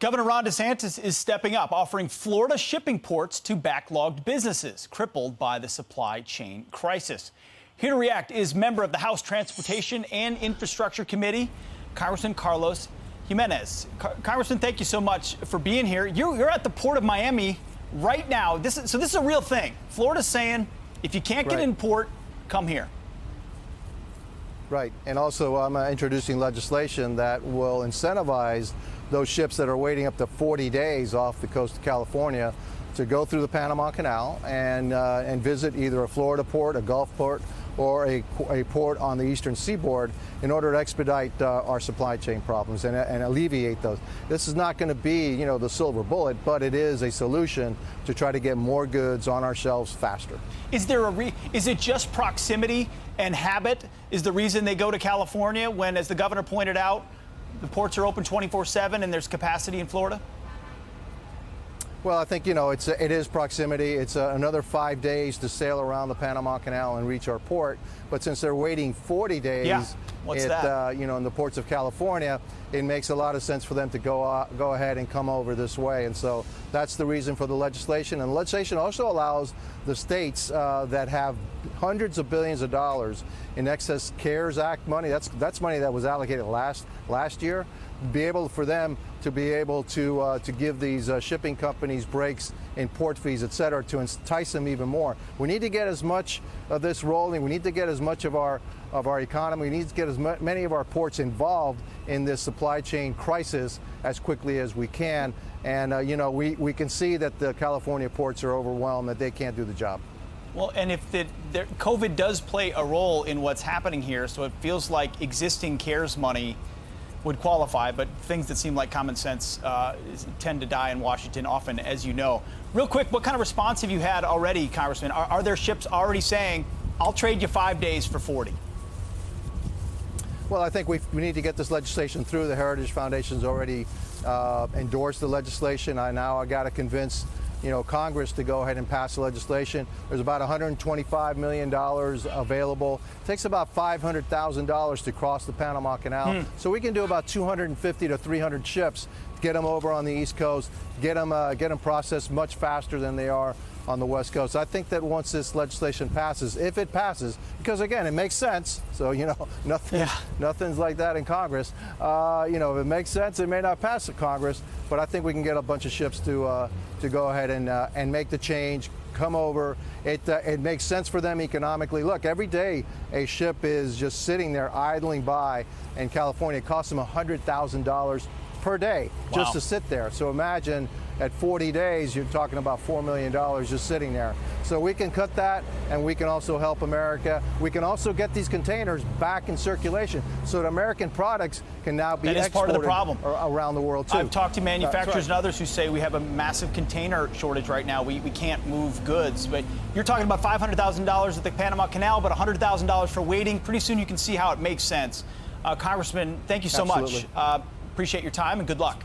Governor Ron DeSantis is stepping up, offering Florida shipping ports to backlogged businesses crippled by the supply chain crisis. Here to react is member of the House Transportation and Infrastructure Committee, Congressman Carlos Gimenez. Congressman, thank you so much for being here. You're at the Port of Miami right now. This is a real thing. Florida's saying, if you can't get in port, come here. Right. And also, I'm introducing legislation that will incentivize those ships that are waiting up to 40 days off the coast of California to go through the Panama Canal and visit either a Florida port, a Gulf port, or a port on the eastern seaboard in order to expedite our supply chain problems and alleviate those. This is not going to be, the silver bullet, but it is a solution to try to get more goods on our shelves faster. Is it just proximity and habit is the reason they go to California when, as the governor pointed out, the ports are open 24/7 and there's capacity in Florida? Well, I think, it is proximity. It's another 5 days to sail around the Panama Canal and reach our port. But since they're waiting 40 days in the ports of California, it makes a lot of sense for them to go ahead and come over this way. And so that's the reason for the legislation. And the legislation also allows the states that have hundreds of billions of dollars in excess CARES Act money, that's money that was allocated last year, for them to be able to give these shipping companies breaks in port fees, et cetera, to entice them even more. We need to get as much of this rolling. We need to get as much of our economy. We need to get as many of our ports involved in this supply chain crisis as quickly as we can. And we can see that the California ports are overwhelmed, that they can't do the job. Well, and if COVID does play a role in what's happening here, so it feels like existing CARES money would qualify, but things that seem like common sense tend to die in Washington often, as you know. Real quick, what kind of response have you had already, Congressman? Are there ships already saying, I'll trade you 5 days for 40? Well, I think we need to get this legislation through. The Heritage Foundation's already endorsed the legislation. I got to convince Congress to go ahead and pass the legislation. There's about $125 million available. It takes about $500,000 to cross the Panama Canal. So we can do about 250 to 300 ships, get them over on the East Coast, get them processed much faster than they are on the West Coast. I think that once this legislation passes, if it passes, because again, it makes sense. So, nothing's like that in Congress. If it makes sense, it may not pass in Congress, but I think we can get a bunch of ships to go ahead and make the change, come over. It makes sense for them economically. Look, every day a ship is just sitting there idling by in California. It costs them $100,000 per day just to sit there. So imagine at 40 days, you're talking about $4 million just sitting there. So we can cut that, and we can also help America. We can also get these containers back in circulation so that American products can now be exported part of the problem around the world, too. I've talked to manufacturers and others who say we have a massive container shortage right now. We can't move goods. But you're talking about $500,000 at the Panama Canal, but $100,000 for waiting. Pretty soon you can see how it makes sense. Congressman, thank you so much. Appreciate your time and good luck.